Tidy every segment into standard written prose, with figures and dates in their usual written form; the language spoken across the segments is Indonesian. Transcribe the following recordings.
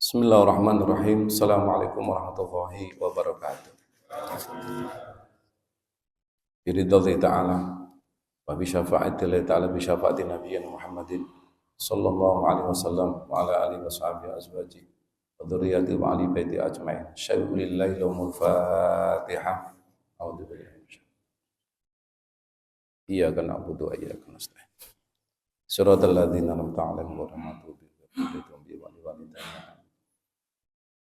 Bismillahirrahmanirrahim. Assalamualaikum warahmatullahi wabarakatuh. Biridhallahi ta'ala wa bi syafa'atillahi ta'ala bi syafa'ati nabiyyina Muhammadin sallallahu alaihi wasallam wa ala alihi wa sahbihi azwaji wa dzurriyyati wa ali baiti ajmain. Syai'ulillahi lahumul Fatihah. A'udzu billahi Iyyaka na'budu wa iyyaka nasta'in. Shiratal ladzina an'amta 'alaihim ghairil maghdubi 'alaihim waladdallin.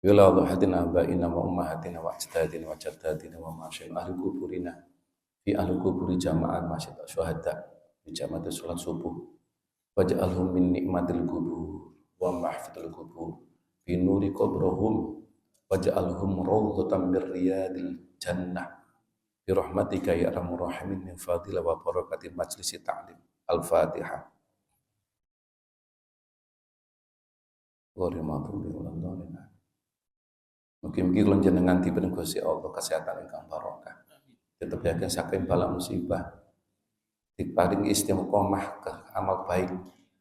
Wala hadina abaina wa ummahatina wa ajdadina wa jaddadina wa masyayikh ahli kuburina fi ahli kuburi jama'at masyayikh syuhada di jama'at salat subuh waj'alhum min nikmatil kubur wa mahfidil kubur bi nuri qabrahum waj'alhum rawdatan min riyadil jannah bi rahmatika ya arhamar rahimin min fadila wa barakatil majlisi ta'lim al-fatihah. Mugi-mugi kula jenengan dipun Gusti Allah kesehatan ingkang barokah. Tetep yakin saking bala musibah. Diparing istiqomah ke amal baik.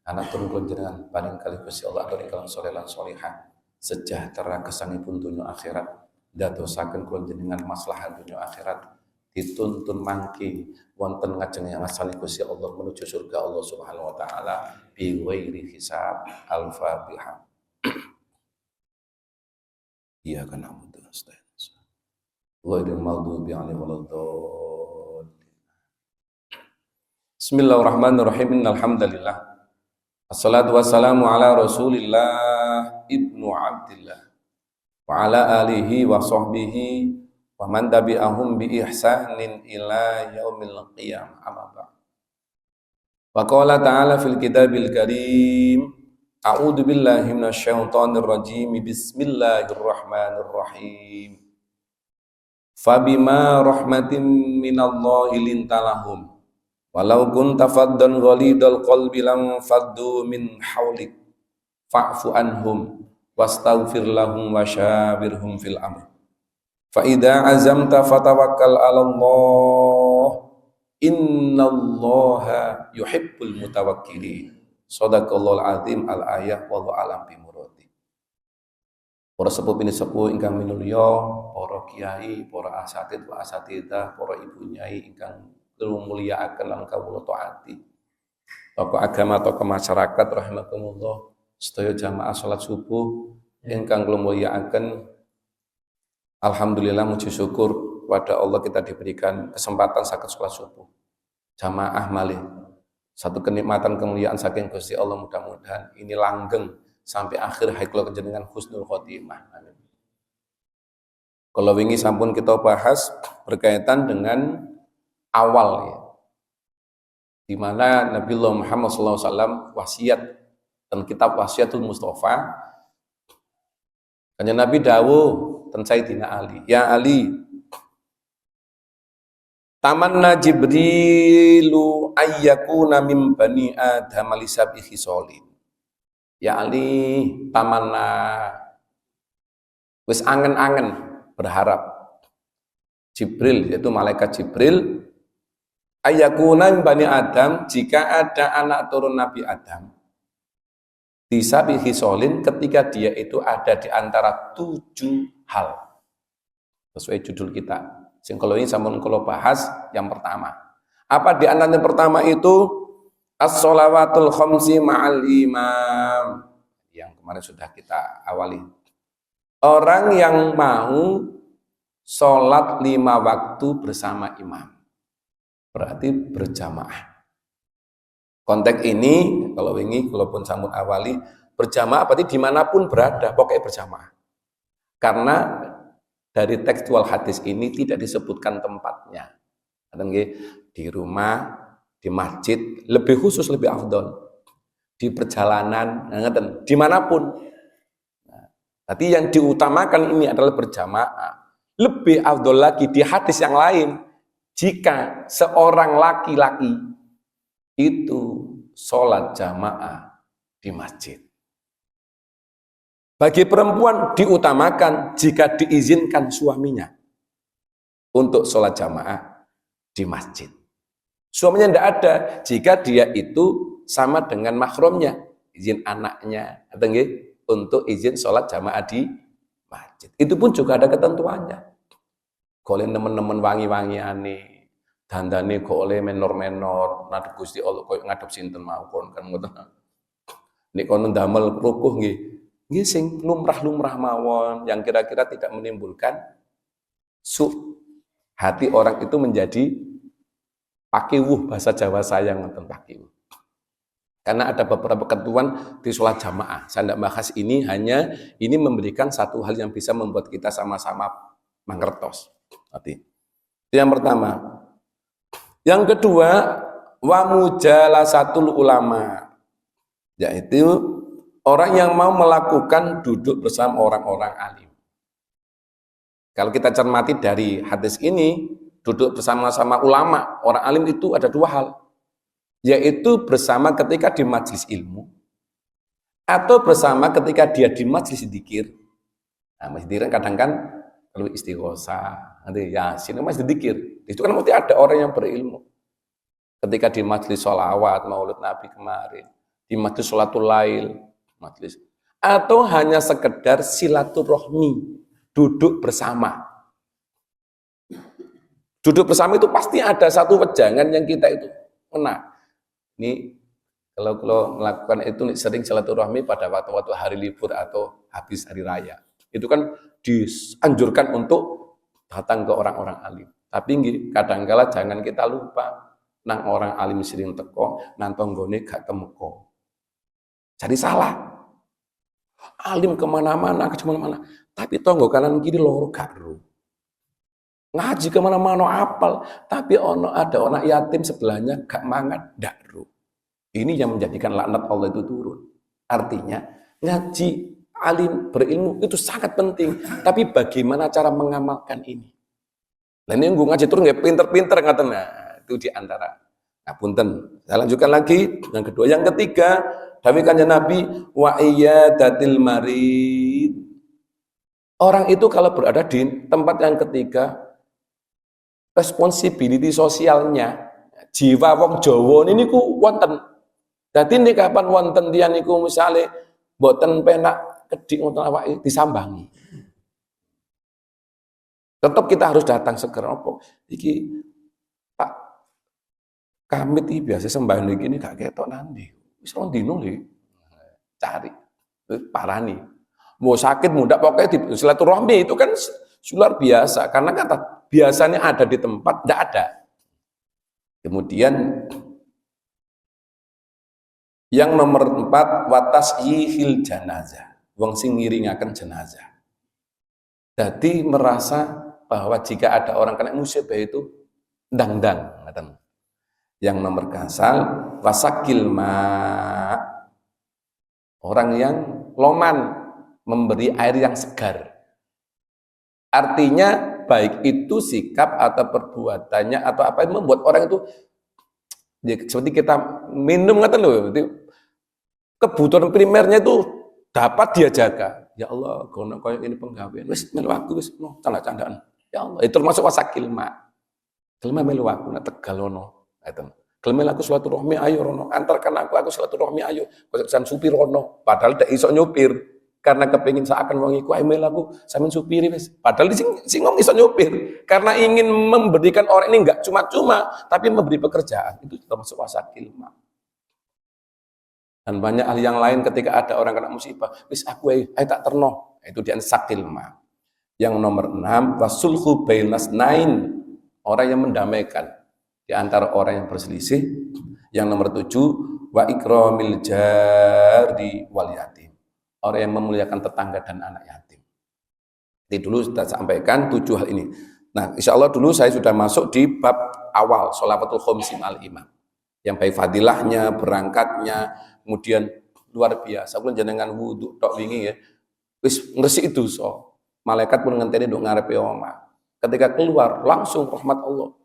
Anak turun kula jenengan paring kali Gusti Allah atur ingkang saleh lan salihah. Sejahtera gesangipun dunya akhirat. Dadosaken kula jenengan maslahat dunya akhirat. Dituntun mangki wonten ngajeng ngasani Gusti Allah menuju surga Allah Subhanahu wa taala bi ghairi hisab. Al-Fatihah. Iya kan na'budu wa nasta'in. Ghairil maghdubi 'alaihim waladdallin. Bismillahirrahmanirrahim. Innal hamdalillah. Wassalatu wassalamu ala Rasulillah ibnu Abdillah wa ala alihi wa sahbihi wa man tabi'ahum bi ihsanin ila yaumil qiyamah. Amma ba'd. Wa qala ta'ala fil kitabil karim A'udzu billahi minasyaitonir rajim. Bismillahirrahmanirrahim. Fabima rahmatin minallahi lintalahum walau kunta faddan ghalidal qalbi lam faddu min haulik fa'fu anhum wastaghfir lahum wasyawirhum fil amr. Fa idza azamta fatawakkal 'alallah innallaha yuhibbul mutawakkilin. Shadaqallahul azim al-ayah wallahu alam bi muradi. Para sepuh bini sepuh ingkang minulya, para kiai, para asatid wa asatidah, para ibu nyai ingkang mulyakaken lan kawula taati. Tokoh agama, tokoh masyarakat rahimakumullah, sedaya jamaah salat subuh ingkang kula mulyakaken. Alhamdulillah muji syukur kepada Allah kita diberikan kesempatan saged salat subuh. Jamaah malih. Satu kenikmatan kemuliaan saking Gusti Allah, mudah-mudahan ini langgeng sampai akhir hayat jenengan husnul khotimah. Amin. Kalau wingi sampun kita bahas berkaitan dengan awal ya. Di mana Nabiullah Muhammad SAW wasiat dan kitab Wasiatul Mustafa. Kanjeng Nabi dawuh ten Sayyidina Ali, ya Ali, tamanna Jibrilu ayyakuna min bani Adam lisabi khisolin. Ya Ali, tamanna wis angen-angen berharap Jibril, yaitu malaikat Jibril, ayyakuna min bani Adam, jika ada anak turun Nabi Adam lisabi khisolin, ketika dia itu ada di antara 7 hal sesuai judul kita. Sing kalau ini sampun kula bahas yang pertama. Apa di antara yang pertama itu as-sholawatul khamsi ma'al imam. Yang kemarin sudah kita awali. Orang yang mau sholat 5 waktu bersama imam. Berarti berjamaah. Konteks ini kalau ini kalaupun sampun awali berjamaah berarti dimanapun berada pokoknya berjamaah. Karena dari tekstual hadis ini tidak disebutkan tempatnya. Di rumah, di masjid, lebih khusus, lebih afdol. Di perjalanan, dimanapun. Tapi yang diutamakan ini adalah berjamaah. Lebih afdol lagi di hadis yang lain, jika seorang laki-laki itu sholat jamaah di masjid. Bagi perempuan diutamakan jika diizinkan suaminya untuk sholat jamaah di masjid. Suaminya tidak ada jika dia itu sama dengan mahramnya, izin anaknya, untuk izin sholat jamaah di masjid. Itu pun juga ada ketentuannya. Golek nemen-nemen wangi-wangi aneh, dandane kok oleh menor-menor, ngadep Gusti Allah koyo ngadep sinten mawon kan ngoten. Nek kono ndamel rukuh nggih, nggih sing lumrah-lumrah mawon yang kira-kira tidak menimbulkan hati orang itu menjadi pakiwuh, bahasa Jawa saya ngoten pakiwuh. Karena ada beberapa ketentuan di sholat jamaah. Saya tidak bahas ini, hanya ini memberikan satu hal yang bisa membuat kita sama-sama mangertos. Itu yang pertama. Yang kedua, wa mujalasatul ulama, yaitu orang yang mau melakukan duduk bersama orang-orang alim. Kalau kita cermati dari hadis ini, duduk bersama-sama ulama, orang alim itu ada dua hal. Yaitu bersama ketika di majelis ilmu atau bersama ketika dia di majelis dzikir. Nah, majelis dzikir kadang kan perlu istighosah, nanti yasin, majelis dzikir. Itu kan mesti ada orang yang berilmu. Ketika di majelis sholawat, maulid Nabi kemarin, di majelis sholatul lail, majelis, atau hanya sekedar silaturahmi, duduk bersama. Duduk bersama itu pasti ada satu wejangan yang kita itu kena. Ini kalau melakukan itu sering silaturahmi pada waktu-waktu hari libur atau habis hari raya. Itu kan dianjurkan untuk datang ke orang-orang alim. Tapi kadang-kala jangan kita lupa nang orang alim sering teko, nang tonggone gak temeko. Jadi salah. Alim kemana-mana, tapi tonggo kanan kiri loro gak ro. Ngaji kemana-mana apal, tapi ada anak yatim sebelahnya gak mangan, gak ro. Ini yang menjadikan laknat Allah itu turun. Artinya ngaji, alim, berilmu itu sangat penting. Tapi bagaimana cara mengamalkan ini? Nah ini ngaji turun nggak pinter-pinter ngaten. Nah, itu diantara. Nah punten. Saya lanjutkan lagi. Yang kedua, yang ketiga, dawuh kanjeng Nabi wa iyadatil marid. Orang itu kalau berada di tempat yang ketiga, responsibility sosialnya, jiwa wong Jawa niku wonten. Dadi nek kapan wonten tiyang niku misale mboten penak kedik ngoten awake disambangi. Tetap kita harus datang segera apa? Iki Pak Kamit iki biasa sembahyang iki ini gak ketok nanti. Wis rong dino lho. Cari parani. Mau sakit muda pokoknya di silaturahmi itu kan luar biasa karena kata biasanya ada di tempat tidak ada. Kemudian yang nomor 4, watas ihil janazah, wong sing ngiringaken jenazah. Jadi merasa bahwa jika ada orang kena musibah itu ndang-ndang. Yang nomor kasal wasakil ma, orang yang loman, memberi air yang segar. Artinya baik itu sikap atau perbuatannya atau apa yang membuat orang itu ya, seperti kita minum ngaten lho, kebutuhan primernya itu dapat dia jaga. Ya Allah, kono koyo ini penggawean. Wis melu aku wis canda-candaan. Ya Allah, itu termasuk wasakil ma. Kelima melu aku nak tegal ono. Ngaten. Kelima aku silaturahmi ayo rono, antarkan aku silaturahmi ayo. Kok san supir rono, padahal ndak iso nyupir. Karena kepingin seakan wong iku ayo melu aku sampean supiri wis. Padahal sing ngomong iso nyupir. Karena ingin memberikan orang ini enggak cuma-cuma, tapi memberi pekerjaan. Itu termasuk wasakil ma. Dan banyak hal yang lain ketika ada orang kena musibah, wis aku tak terno, itu dia sakil ma. Yang nomor 6, wasulhu bainas nain, orang yang mendamaikan di antara orang yang berselisih. Yang nomor 7, wa ikramil jari wal yatim, orang yang memuliakan tetangga dan anak yatim. Jadi dulu sudah sampaikan 7 hal ini. Nah, insya Allah dulu saya sudah masuk di bab awal, sholawatul khomsim al-imam. Yang baik fadilahnya, berangkatnya, kemudian luar biasa. Kemudian jenengan wudu tok wingi ya. Wis ngresik itu so. Malaikat pun ngenteni nduk ngarepe omah. Ketika keluar langsung rahmat Allah.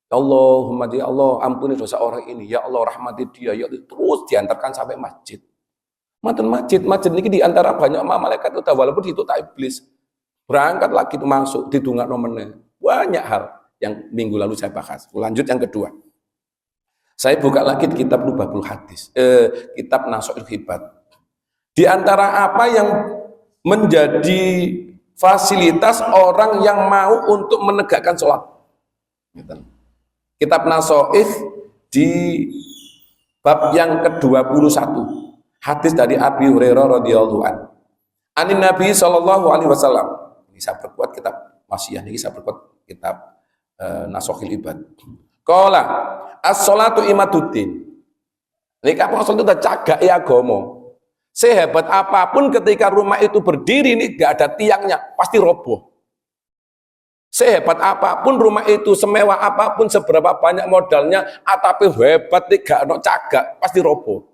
Ya Allahumma ya Allah ampuni dosa orang ini. Ya Allah rahmati dia. Ya Allah, terus diantarkan sampai masjid. Masjid niki di antara banyak malaikat itu walaupun itu tak iblis. Berangkat lagi itu masuk didongakno meneh. Banyak hal yang minggu lalu saya bahas. Lanjut yang kedua. Saya buka lagi kitab Lubabul Hadis, kitab Nasuhul Hibat. Di antara apa yang menjadi fasilitas orang yang mau untuk menegakkan sholat. Kitab Nasoih di bab yang ke-21, hadis dari Abi Hurairah radhiyallahu anhu. Anin Nabi sallallahu alaihi wasallam. Ini saya perkuat kitab Masiyah, ini saya perkuat kitab Nasohil Ibad. Qala as-sholatu imaduddin. Ini kapan sholat itu udah cagak agama. Sehebat apapun ketika rumah itu berdiri, ini gak ada tiangnya, pasti roboh. Sehebat apapun rumah itu, semewah apapun, seberapa banyak modalnya, tapi hebat, gak ada cagak, pasti roboh.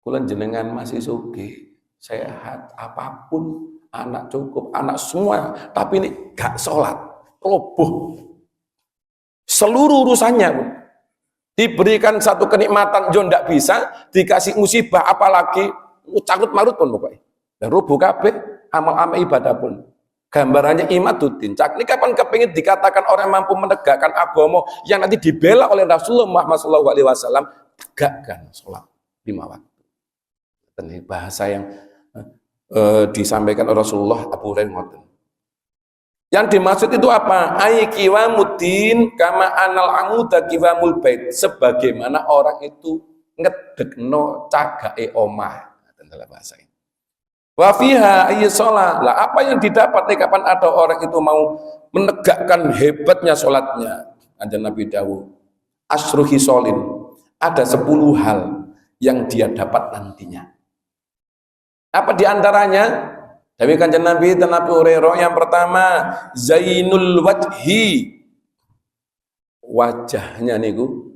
Kulan jenengan masih sugih, sehat, apapun, anak cukup, anak semua, tapi ini gak sholat, roboh. Seluruh urusannya, diberikan satu kenikmatan jo ndak bisa, dikasih musibah apalagi cakut marut pun pokoknya. Dan rubuh kabeh amal-amal ibadah pun. Gambarannya imaduddin. Cak ini kapan kepingin dikatakan orang mampu menegakkan agama yang nanti dibela oleh Rasulullah Muhammad SAW, tegakkan sholat 5 waktu. Ini bahasa yang disampaikan oleh Rasulullah Abu Hurairah. Yang dimaksud itu apa? Ai qiwamuddin kama anal amuda qiwamul bait. Sebagaimana orang itu ngedekno cagake omah. Dalam bahasa ini. Wa fiha ay shalah. Lah apa yang didapat kapan ada orang itu mau menegakkan hebatnya salatnya? Ada Nabi Dawud. Asyru hisolin. Ada 10 hal yang dia dapat nantinya. Apa diantaranya? Tapi kanjeng Nabi dan Abu Hurairah, yang pertama zainul wajhi, wajahnya niku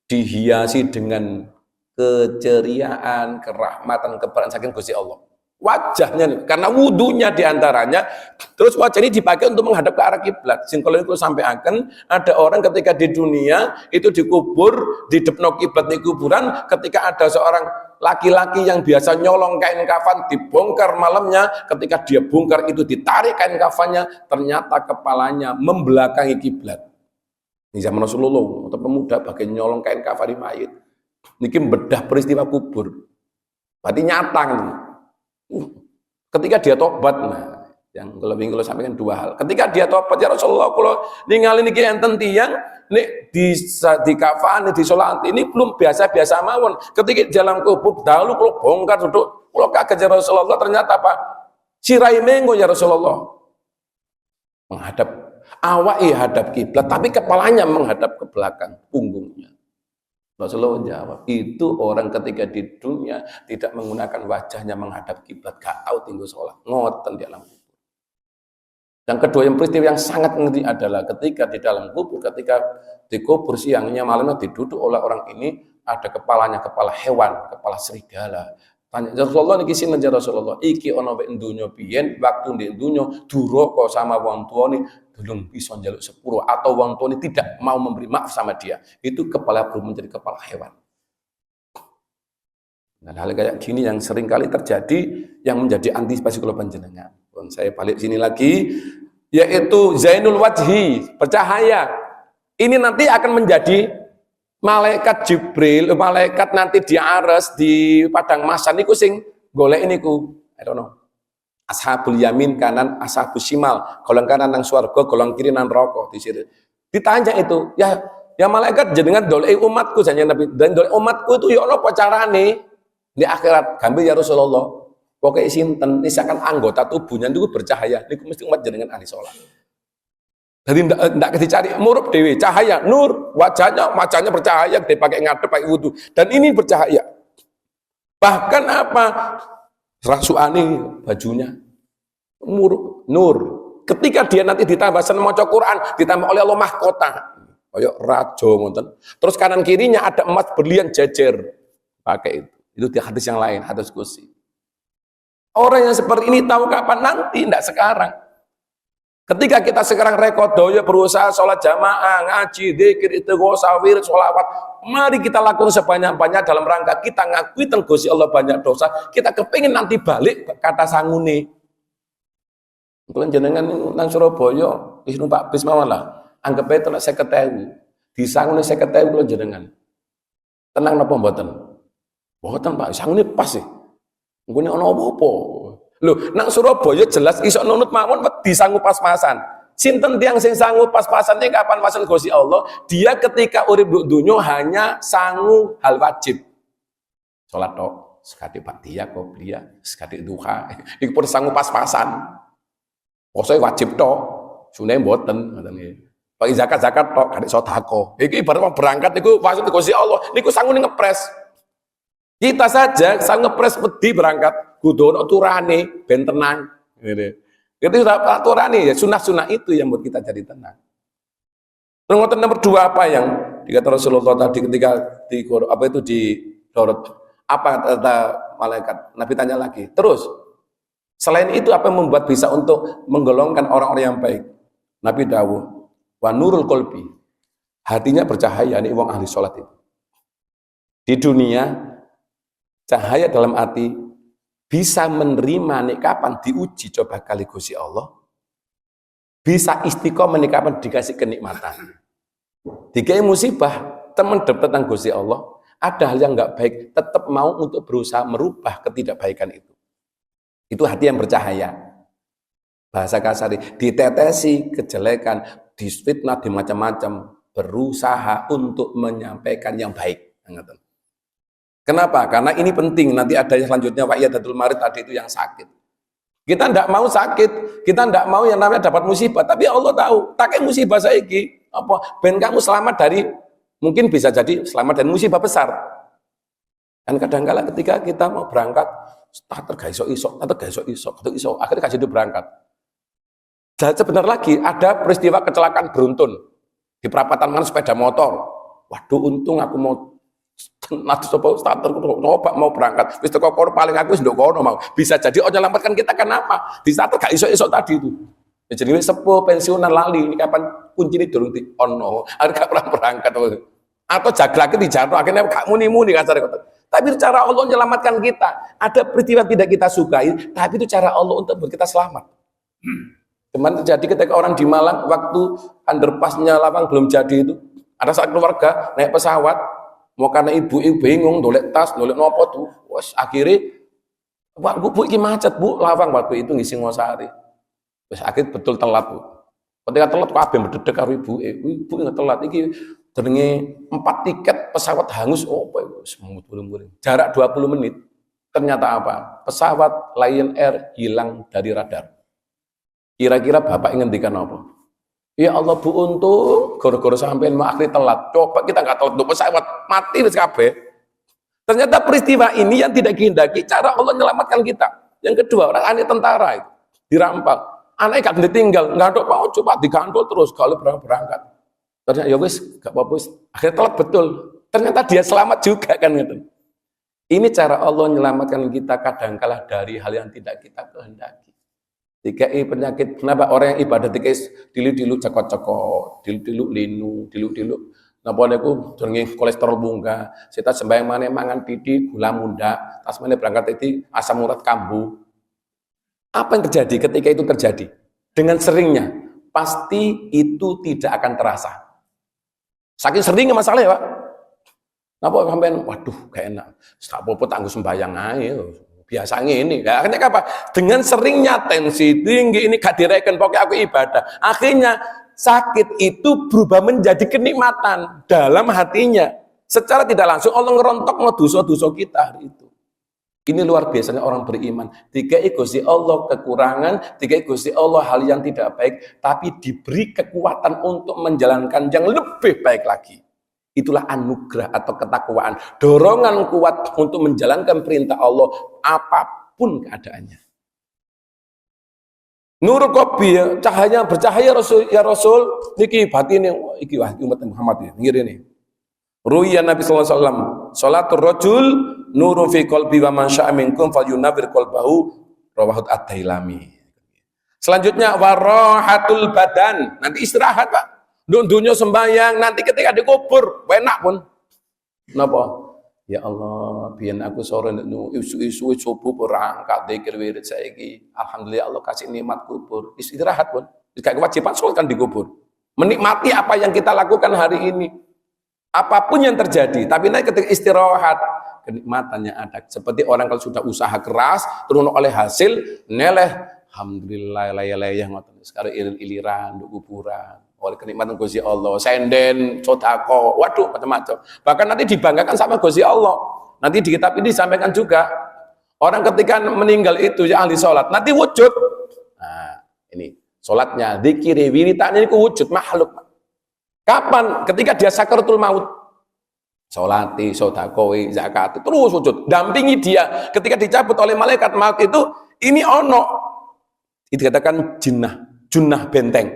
dihiasi dengan keceriaan, kerahmatan, kebahagiaan saking Gusti Allah. Wajahnya nih, karena wudunya diantaranya, terus wajah ini dipakai untuk menghadap ke arah kiblat. Sing kalau itu sampai akan ada orang ketika di dunia itu dikubur di depan kiblat di kuburan, ketika ada seorang laki-laki yang biasa nyolong kain kafan dibongkar malamnya, ketika dia bongkar itu ditarik kain kafannya, ternyata kepalanya membelakangi kiblat. Ini zaman Rasulullah, atau pemuda bagian nyolong kain kafan di mayit. Niki bedah peristiwa kubur. Berarti nyatang. Ketika dia tobat, nah, yang kalau sampaikan 2 hal. Ketika dia tobat, ya Rasulullah, kalau ningali niki enten tiyang nek di kafan, di sholat ini belum biasa-biasa mawon. Ketika jalan kubur dahulu kalau bongkar duduk, kalau kaget ya Rasulullah, ternyata apa? Sirai menggo ya Rasulullah. Menghadap awai hadap kiblat, tapi kepalanya menghadap ke belakang, punggungnya. Rasulullah jawab, itu orang ketika di dunia tidak menggunakan wajahnya menghadap kiblat, gak tahu tinggal sholat, ngoten di alam kubur. Yang kedua, yang peristiwa yang sangat ngeri adalah ketika di dalam kubur, ketika dikubur siangnya, malamnya diduduk oleh orang ini, ada kepalanya, kepala hewan, kepala serigala. Tanya Rasulullah, niki sinten ya Rasulullah? Iki ana wek dunya biyen, waktu di dunya duraka sama wong tuane belum bisa njaluk sepuro, atau wong tuane tidak mau memberi maaf sama dia. Itu kepala belum menjadi kepala hewan. Nah, hal kayak gini yang sering kali terjadi, yang menjadi antisipasi kalau panjenengan. Saya balik sini lagi, yaitu zainul wajhi, bercahaya. Ini nanti akan menjadi malaikat Jibril, malaikat nanti di Aras, di padang mahsyar niku sing golek niku, I don't know. Ashabul yamin kanan, ashabus shimal, golong kanan nang swarga, golong kiri nang neraka. Ditanya itu, ya malaikat jenengan dolek umatku, jangan Nabi, dan dolek umatku itu ya apa carane di akhirat? Gambil ya Rasulullah. Pokoknya sinten, misalkan anggota tubuhnya itu bercahaya, niku mesti umat jenengan ahli sholat. Jadi tidak dicari murup dewi, cahaya, nur, wajahnya bercahaya, dia pakai ngadep, pakai wudu, dan ini bercahaya. Bahkan apa? Rasuani bajunya nur. Ketika dia nanti ditambah seneng maca Quran, ditambah oleh Allah mahkota, kayak raja ngoten. Terus kanan kirinya ada emas berlian jejer, pakai itu. Itu di hadis yang lain, hadis kursi. Orang yang seperti ini tahu kapan? Nanti, tidak sekarang. Ketika kita sekarang rekodoyo berusaha sholat jamaah, ngaji, dzikir, istighosah, wirid, sholawat, mari kita lakukan sebanyak-banyak dalam rangka kita ngakui Gusti Allah banyak dosa. Kita kepingin nanti balik kata sangune. Kalau jenengan nang Surabaya, wis numpak bis mawon lah. Anggap ae tenan 50.000. Di sangune 50.000 kalau jenengan. Tenang napa mboten? Mboten Pak, sangune pas sih. Engko ono apa? Lho, nang Surabaya jelas iso nunut mawon wedi sangu pas-pasan. Sinten tiyang sing sangu pas-pasan iki kapan masuk Gusti Allah? Dia ketika urip dunya hanya sangu hal wajib. Salat tok, sekali Ba'diyah, Qobliyah, sekali duha. Iku pun sangu pas-pasan. Pokoke wajib tok, sunah mboten ngoten nggih. Pak zakat tok, kadek sedekah. Iki ibarat wong berangkat niku maksud Gusti Allah, niku sangu ngepres. Kita saja sangu ngepres wedi berangkat, kudu ono turane ben tenang. Gitu. Itu aturan ya, sunah-sunah itu yang buat kita jadi tenang. Terus nomor 2 apa yang dikata Rasulullah tadi ketika di Dorot, apa kata malaikat? Nabi tanya lagi. Terus selain itu apa yang membuat bisa untuk menggolongkan orang-orang yang baik? Nabi dawuh, wa nurul qalbi. Hatinya bercahaya, ini wong ahli sholat itu. Di dunia cahaya dalam hati bisa menerima nih kapan diuji coba kali Gusti Allah, bisa istiqomah nih kapan dikasih kenikmatan. Dikai musibah teman tentang Gusti Allah, ada hal yang nggak baik tetap mau untuk berusaha merubah ketidakbaikan itu. Itu hati yang bercahaya. Bahasa kasar, ditetesi kejelekan, disfitnah, di macam-macam, berusaha untuk menyampaikan yang baik. Kenapa? Karena ini penting. Nanti ada yang selanjutnya wa'iyadatul marid tadi itu yang sakit. Kita tidak mau sakit, kita tidak mau yang namanya dapat musibah. Tapi Allah tahu, pakai musibah saiki apa? Ben kamu selamat dari, mungkin bisa jadi selamat dari musibah besar. Dan kadang-kala ketika kita mau berangkat, starter gak iso-iso, akhirnya kasih itu berangkat. Dan sebentar lagi ada peristiwa kecelakaan beruntun di perapatan mana sepeda motor. Waduh, untung aku mau nanti starter coba mau berangkat wis teko kono paling aku wis ndok kono mau bisa jadi oh nyelamatkan kita kenapa di starter gak iso-iso tadi itu ya, jadi sepuh pensiunan lali ini kapan kuncine durung di ono arep gak pernah berangkat atau jaglake dijatuh akhirnya gak muni-muni kasar kata. Tapi itu cara Allah menyelamatkan kita. Ada peristiwa tidak kita sukai tapi itu cara Allah untuk buat kita selamat. Cuman terjadi ketika orang di Malang waktu underpassnya Lawang belum jadi itu ada saat keluarga naik pesawat mau karena ibu bingung, dolek tas, dolek nopo tuh, wes akhirnya, bu iki macet bu, Lawang waktu itu ngisi Ngosari, wes akhirnya betul telat bu, ketika telat kabeh berdedek karo ibu nggak telat, iki jenenge 4 tiket pesawat hangus, oh semut guling-guling, jarak 20 menit, ternyata apa? Pesawat Lion Air hilang dari radar. Kira-kira bapak ngendikan apa? Ya Allah bu untung gara-gara sampean akhirnya telat. Coba kita nggak telat untuk pesawat mati wis kabeh. Ternyata peristiwa ini yang tidak kehendaki cara Allah menyelamatkan kita. Yang kedua orang aneh tentara itu dirampak. Anaknya gak ditinggal, nggak ada mau coba digandol terus kalau berangkat. Ternyata ya wis gak apa-apa wis. Akhirnya telat betul. Ternyata dia selamat juga kan gitu. Ini cara Allah menyelamatkan kita kadang-kala dari hal yang tidak kita kehendaki. Dikai penyakit, kenapa orang yang ibadah dikai dilu-dilu cekot-cekot, dilu-dilu linu, dilu-dilu napa niku jenenge kolesterol bunga, kita sembahyang maneh mangan pidi, gula munda, tas meneh berangkat itu asam urat kambuh. Apa yang terjadi ketika itu terjadi? Dengan seringnya, pasti itu tidak akan terasa. Saking seringnya masalah ya, Pak. Napa sampean waduh gak enak. Sak apa tangguh sembahyang ae. Biasanya ini, ya, akhirnya apa? Dengan seringnya tensi tinggi ini gak direken, pokoknya aku ibadah. Akhirnya sakit itu berubah menjadi kenikmatan dalam hatinya. Secara tidak langsung Allah ngerontok mau dosa-dosa kita hari itu. Ini luar biasanya orang beriman. Dikai Gusti Allah kekurangan, dikai Gusti Allah hal yang tidak baik, tapi diberi kekuatan untuk menjalankan yang lebih baik lagi. Itulah anugerah atau ketakwaan, dorongan kuat untuk menjalankan perintah Allah apapun keadaannya. Nurul qalbi, cahaya bercahaya Rasul ya Rasul niki batin iki wah umat Muhammad ya ngir ini. Ruya Nabi sallallahu alaihi wasallam, salatul rajul nurun fi qalbi wa man syaa minkum falyunawwir qalbahu rawahu at-Dailami. Selanjutnya warahatul badan, nanti istirahat Pak. Dunia sembahyang nanti ketika dikubur enak pun napa ya Allah biyen aku sore isu-isu subuh berangkat zikir wirid saiki alhamdulillah Allah kasih nikmat kubur istirahat pun gak kewajiban sholat kan dikubur menikmati apa yang kita lakukan hari ini apapun yang terjadi tapi nanti ketika istirahat kenikmatan yang ada. Seperti orang kalau sudah usaha keras, terus oleh hasil, neleh, alhamdulillah, layah-layah, sekarang ilir-iliran, kuburan, oleh kenikmatan Gusti Allah, senden, sodako, waduh, macam-macam. Bahkan nanti dibanggakan sama Gusti Allah. Nanti di kitab ini disampaikan juga, orang ketika meninggal itu, ya ahli sholat, nanti wujud. Nah, ini, sholatnya, dzikir, wiritan, ini wujud, makhluk. Kapan? Ketika dia sakaratul maut. Sholati, sodakoi, zakat, terus wujud, dampingi dia ketika dicabut oleh malaikat maut itu, ini ono, itu dikatakan junnah benteng.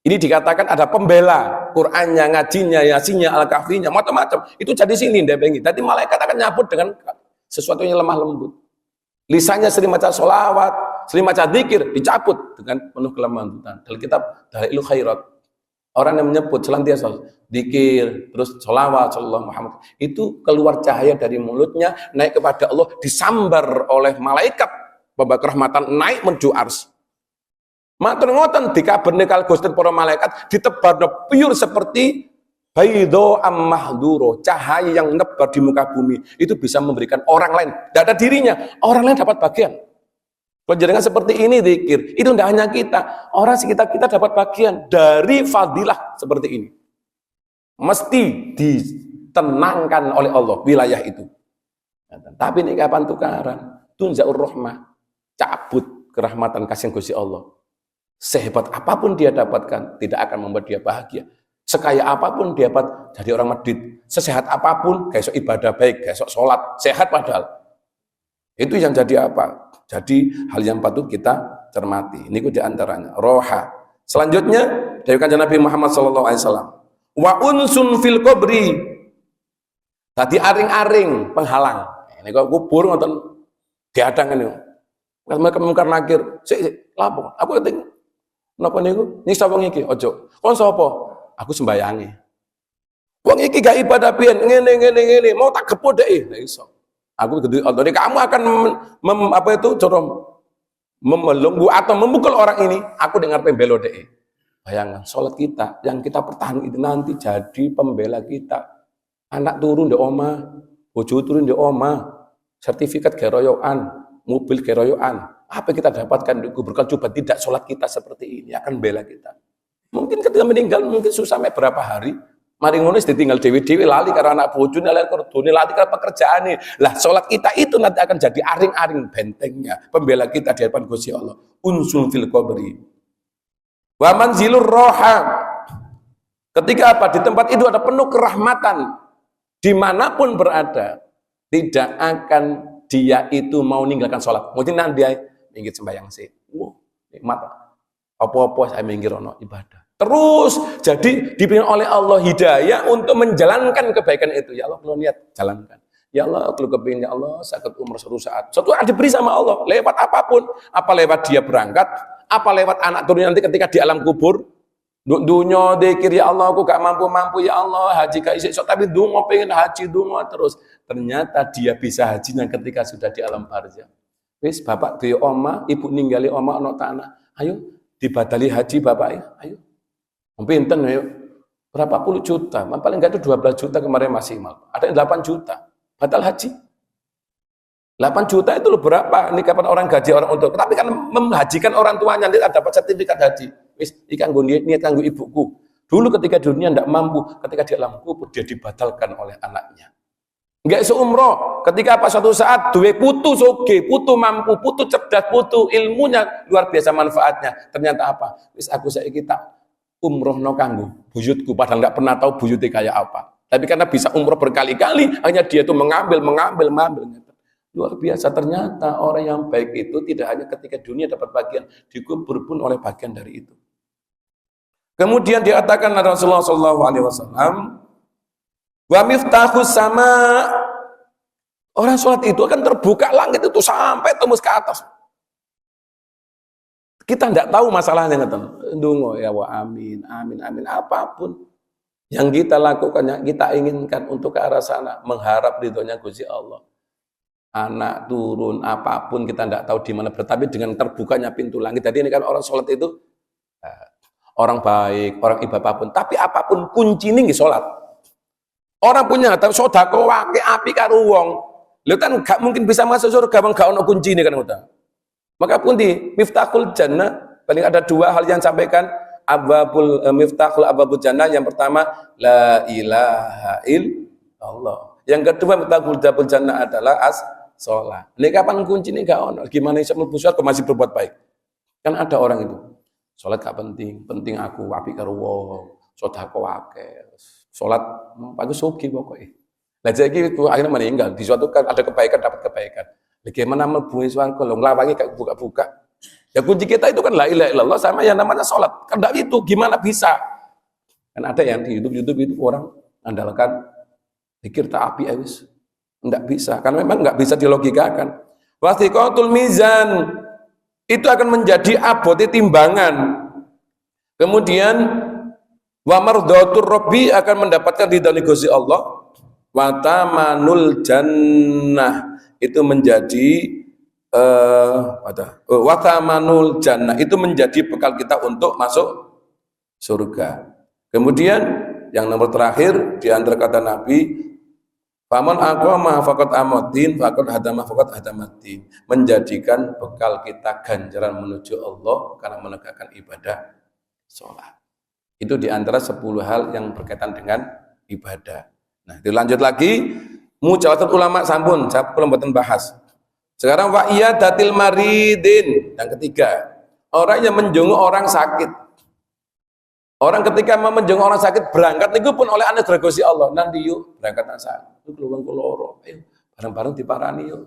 Ini dikatakan ada pembela, Qur'annya, ngajinya, yasinnya, al-kahfinya, macam-macam, itu jadi sini dampingi. Jadi malaikat akan nyabut dengan sesuatu yang lemah lembut. Lisannya sering baca sholawat, sering baca dzikir, dicabut dengan penuh kelembutan. Dalam kitab Dalailul Khairat, orang yang menyebut selantiasa dzikir, terus sholawat, sallallahu Muhammad, itu keluar cahaya dari mulutnya, naik kepada Allah, disambar oleh malaikat pembawa rahmatan, naik menuju ars. Matur ngoten dikabarne kal Gusti para malaikat ditebarno pure seperti baydho ammahduro, cahaya yang nebar di muka bumi, itu bisa memberikan orang lain, tidak ada dirinya, orang lain dapat bagian. Penjaringan seperti ini dzikir, itu tidak hanya kita, orang sekitar kita dapat bagian dari fadilah seperti ini. Mesti ditenangkan oleh Allah wilayah itu. Tapi ini kapan tukaran? Tunzaur rahmah, cabut kerahmatan kasih Gusti Allah. Sehebat apapun dia dapatkan, tidak akan membuat dia bahagia. Sekaya apapun dia dapat jadi orang medit, sesehat apapun, kayak ibadah baik, kayak sholat, sehat padahal. Itu yang jadi apa? Jadi hal yang patut kita cermati. Ini diantaranya roha. Selanjutnya dari kanjeng Nabi Muhammad SAW. Wa unsun fil kubri. Tadi aring-aring penghalang. Ini kok kubur ngoten diadang ini. Mereka mungkar nakir. Sik lapo? Aku keting. Napa niku? Nyiksa wong iki ojo. Kon sapa? Aku sembayangi. Wong iki gak ibadah pian ngene. Mau tak gepuk dek. Lah iso. Aku gede otori, kamu akan memelunggu atau memukul orang ini. Aku dengar pembela deh. Bayangkan, sholat kita yang kita pertahankan itu nanti jadi pembela kita. Anak turun di oma, bojo turun di oma, sertifikat keroyokan, mobil keroyokan. Apa yang kita dapatkan di kubur? Coba tidak sholat kita seperti ini akan bela kita. Mungkin ketika meninggal mungkin susah sampai berapa hari. Mari ngono ditinggal dewi-dewi lali karena anak bojone, lali kordone, lali karena pekerjaane. Lah salat kita itu nanti akan jadi aring-aring bentengnya, pembela kita di hadapan Gusti Allah. Unsul fil qabri. Wa manzilur roha. Ketika apa? Di tempat itu ada penuh kerahmatan. Dimanapun berada, tidak akan dia itu mau meninggalkan sholat. Mungkin nanti dia minggir sembahyang sih. Wow, nikmat. Apa-apa saya minggir ono ibadah. Terus jadi diberikan oleh Allah hidayah untuk menjalankan kebaikan itu. Ya Allah, kalau niat jalankan. Ya Allah, kalau kepingin, ya Allah, sakit umur suatu saat. Suatu saat diberi sama Allah, lewat apapun. Apa lewat dia berangkat, apa lewat anak turun nanti ketika di alam kubur. Dunia dikir, ya Allah, aku gak mampu-mampu, ya Allah, haji gak isi. Tapi dungo pengen haji, dungo terus. Ternyata dia bisa hajinya ketika sudah di alam barzah. Wis, bapak dia oma, ibu ninggali oma ono tanah. Ayo, dibadali haji bapak ya, ayo. Pinten ya, berapa puluh juta, paling enggak itu 12 juta kemarin maksimal. Ada yang 8 juta, batal haji. 8 juta itu loh berapa? Ini kapan orang gaji orang untuk, tapi kan menghajikan orang tuanya, nanti dapat sertifikat haji. Wis, ikan gue niat kanggo ibuku. Dulu ketika dunia tidak mampu, ketika di alam kubur dia dibatalkan oleh anaknya. Enggak seumroh, ketika apa suatu saat duwe putu soge, putu mampu, putu cerdas, putu ilmunya luar biasa manfaatnya. Ternyata apa? Wis aku saiki tak umroh no kanggo buyutku, padahal nggak pernah tahu buyutnya kayak apa. Tapi karena bisa umroh berkali-kali, hanya dia itu mengambil. Luar biasa, ternyata orang yang baik itu tidak hanya ketika dunia dapat bagian, dikubur pun oleh bagian dari itu. Kemudian dikatakan Rasulullah SAW, wa miftahus sama, orang sholat itu akan terbuka langit itu sampai tembus ke atas. Kita tidak tahu masalahnya, ndonga ya wa amin, apapun yang kita lakukan, yang kita inginkan untuk ke arah sana, mengharap ridhonya Gusti Allah. Anak turun apapun kita tidak tahu di mana, tapi dengan terbukanya pintu langit. Jadi ini kan orang sholat itu orang baik, orang ibadah apapun, tapi apapun kunci ini sholat. Orang punya tahu sodako wake api karo wong, Lu kan gak mungkin bisa masuk surga bang gak ono kunci ini kan udah. Maka pun di miftahul jannah paling ada dua hal yang sampaikan miftahul abwabul jannah. Yang pertama la ilaha illallah. Yang kedua miftahul abwabul jannah adalah sholat. Ini kapan kunci ini gak ono? Gimana bisa mlebu surga masih berbuat baik? Kan ada orang itu. Sholat gak penting, penting aku apik karo wong, sedekah akeh. Sholat aku sugih pokoknya. Lah jadi itu akhirnya meninggal. Di suatu kan ada kebaikan dapat kebaikan. Bagaimana mlebu swarga lho nglawangi gak buka-buka. Ya kunci kita itu kan la ilaha illallah sama yang namanya sholat. Kan enggak itu gimana bisa? Kan ada yang di YouTube itu orang andalkan pikir tak api wis. Enggak bisa karena memang enggak bisa dilogikakan. Wasiqatul mizan itu akan menjadi abote timbangan. Kemudian wa mardhatur rabbi akan mendapatkan ridha Gusti Allah. Watamanul jannah itu menjadi watamanul jannah itu menjadi bekal kita untuk masuk surga. Kemudian yang nomor terakhir di antara kata Nabi, faman aqama faqad amaddin faqad hadama faqad hadamaddin, menjadikan bekal kita ganjaran menuju Allah karena menegakkan ibadah sholat. Itu di antara 10 hal yang berkaitan dengan ibadah. Nah, dilanjut lagi mujawazatul ulama sampun, saya belum mboten bahas. Sekarang wa iyadatil maridin. Yang ketiga, orang yang menjenguk orang sakit. Orang ketika mau menjenguk orang sakit berangkat niku pun oleh anugerah Gusti Allah. Nanti yuk berangkat sakit. Lu keluang loro. Ayo bareng-bareng diparani yuk.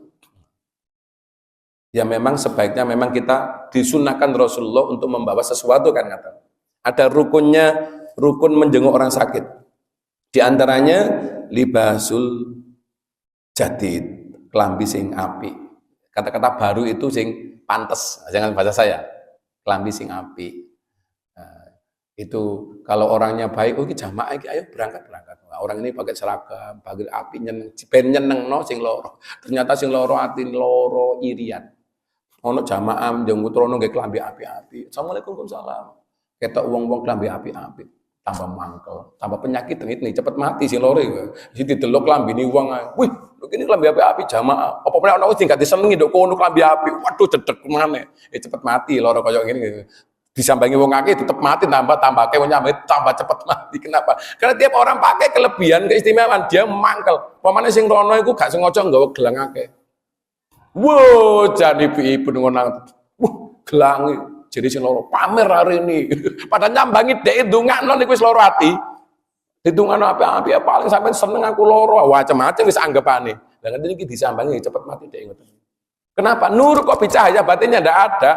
Ya memang sebaiknya memang kita disunahkan Rasulullah untuk membawa sesuatu kan kata. Ada rukunnya, rukun menjenguk orang sakit. Di antaranya libasul jadid, kelambi sing api. Kata-kata baru itu sing pantes, jangan bahasa saya. Kelambi sing api. Nah, itu kalau orangnya baik, oh jamaah iki ayo berangkat. Nah, orang ini pakai seragam, pakai api nyeneng no sing loro. Ternyata sing loro atin loro irian. Ono jamaah njenggut rono nggih kelambi api-api. Assalamualaikum salam. Ketok wong-wong kelambi api-api. Tambah mangkel, tambah penyakit nih cepet mati si loro iki. Iki didelok klambine wong ae. Wih, lho kene klambi api jamaah. Apa meneh ana sing gak disenengi nduk kono klambi api. Waduh cedhek maneh. Cepet mati loro kaya ngene. Disambangi wong akeh tetep mati tambah wong nyambe tambah cepet mati. Kenapa? Karena tiap orang pakai kelebihan keistimewaan dia mangkel. Pamane sing rono iku gak sengaja nggawa gelang akeh. Wow, jadi ibu ngono. Gelang jadi sing loro pamer hari ini. Pada nyambangi dhek ndongakno niku wis loro ati. Ditungano api-api paling sampean seneng aku loro, macam-macam wis anggapane. Lah kan iki disambangi cepet mati dhek ngoten. Kenapa? Nur kok cahaya batinnya ndak ada.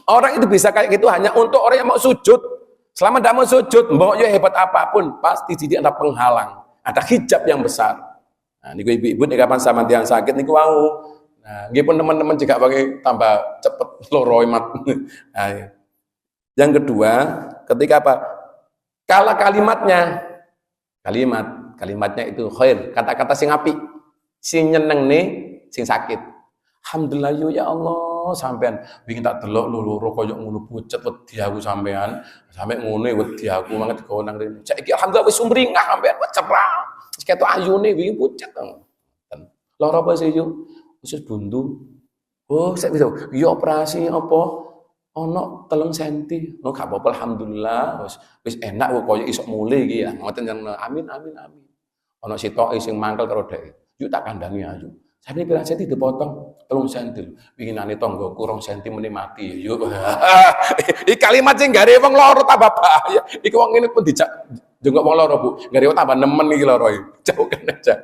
Orang itu bisa kayak gitu hanya untuk orang yang mau sujud. Selama tidak mau sujud, mbok yo hebat apapun, pasti jadi ada penghalang, ada hijab yang besar. Nah, niku ibu-ibu nek kapan sama tiang sakit niku wau. Nah, nggih pun teman-teman juga pakai tambah cepet loro imat. Nah, yang kedua, ketika apa? Kala kalimatnya itu khair, kata-kata sing apik, sing nyeneng nih, sing sakit. Alhamdulillah ya Allah, sampean wingi tak delok loro koyo ngono pucet wedi aku sampean, sampe ngene wedi aku banget digonang rene. Saiki alhamdulillah wis sumringah sampean, cerah. Wis ketok ayune wingi pucet. Loro apa sih yo? Khusus buntu. Oh, saya bisa. Ya operasi apa? Ono 3 cm. Oh, gak apa-apa alhamdulillah. Wis enak kok koyo iso mulih iki ya. Ngoten yang amin. Ono sitoke sing mangkel karo dhek. Yuk tak kandhani ayu. Sampe pirang cm dipotong 3 cm. Winginane tanggoku 2 cm muni mati. Yuk. Iki kalimat sing gare wong loro tambah bahaya. Iki wong ngene pun dijak jenguk wong loro, Bu. Gare tambah nemen iki loro iki. Jauhkan aja.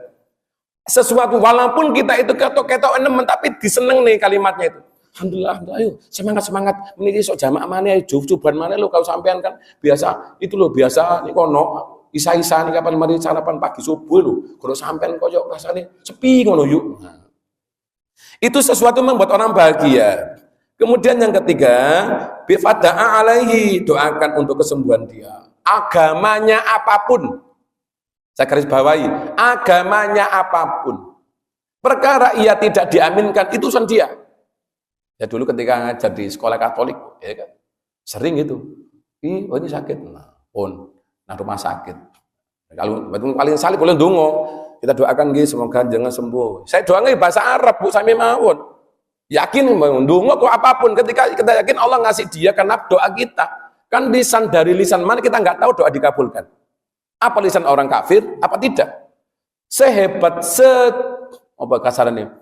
Sesuatu walaupun kita itu ketok-ketok enem tapi diseneng nih kalimatnya itu. Alhamdulillah, ayo semangat meniki sok jamaah mana juban mana lo kalau sampean kan biasa itu lo biasa nih kono isa-isa nih kapan mari sarapan pagi subuh lo kalau sampean koyo rasane sepi ngono yuk. Nah, itu sesuatu membuat orang bahagia. Kemudian yang ketiga, bifada'a alaihi, doakan untuk kesembuhan dia. Agamanya apapun. Saya garis bawahi, agamanya apapun. Perkara ia tidak diaminkan, itu urusan dia. Ya dulu ketika ngajar di sekolah Katolik, ya kan, sering itu. Oh ini sakit, nah rumah sakit. Kalau paling salib boleh dungo, Kita doakan nggih semoga jangan sembuh. Saya doanya bahasa Arab Bu sami mawon. Yakin ndonga kok apapun ketika kita yakin Allah ngasih dia karena doa kita. Kan lisan dari lisan mana kita nggak tahu doa dikabulkan. Apa lisan orang kafir apa tidak? Sehebat apa kasarannya?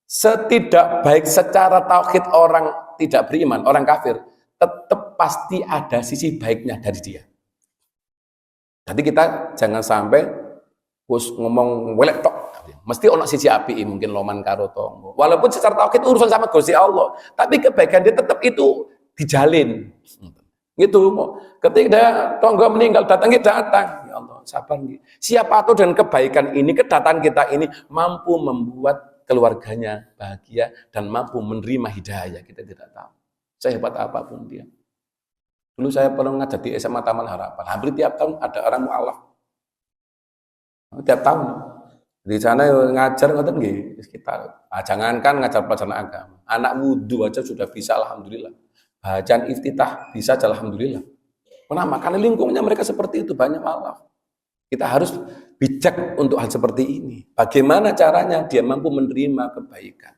Setidak baik secara tauhid orang tidak beriman, orang kafir, tetap pasti ada sisi baiknya dari dia. Jadi kita jangan sampai ngomong welek tok, mesti ono sisi api mungkin loman karo tonggo. Walaupun secara tauhid urusan sama Gusti Allah, tapi kebaikan dia tetap itu dijalin. Gitu. Ketika tonggo meninggal datang, ya Allah, sabar. Siapa tahu dengan kebaikan ini, kedatangan kita ini mampu membuat keluarganya bahagia dan mampu menerima hidayah, kita tidak tahu. Sehebat apapun dia. Dulu saya pernah ngajar di SMA Taman Harapan, hampir tiap tahun ada orang mu'alaf. Tiap tahun di sana ngajar ngoten nggih sekitar. Jangankan ngajar pelajaran agama, anak wudu aja sudah bisa alhamdulillah. Bacaan iftitah bisa alhamdulillah. Kenapa? Karena lingkungannya mereka seperti itu, banyak mu'alaf. Kita harus bijak untuk hal seperti ini. Bagaimana caranya dia mampu menerima kebaikan.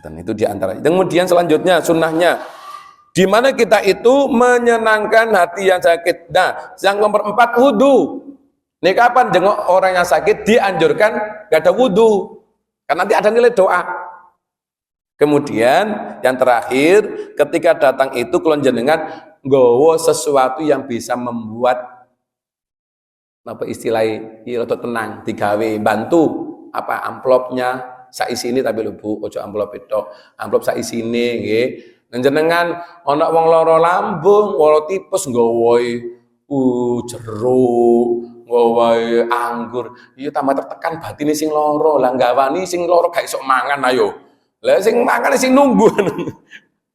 Dan itu diantara. Kemudian selanjutnya sunnahnya, di mana kita itu menyenangkan hati yang sakit. Nah, yang nomor 4 wudu. Nih kapan jenguk orang yang sakit dianjurkan gak ada wudu, karena nanti ada nilai doa. Kemudian yang terakhir, ketika datang itu kulon jenengan nggawa sesuatu yang bisa membuat apa istilahnya itu tenang, digawe bantu apa amplopnya saisi ini tapi lho Bu, ojo amplop itu, amplop saisi ini nggih. Jenengan ana wong lara lambung, lara tipes nggawa jeruk, wae anggur, iya tambah tertekan batin sing loro, lah gawani sing loro gak iso mangan ayo. Lah sing mangan sing nunggu.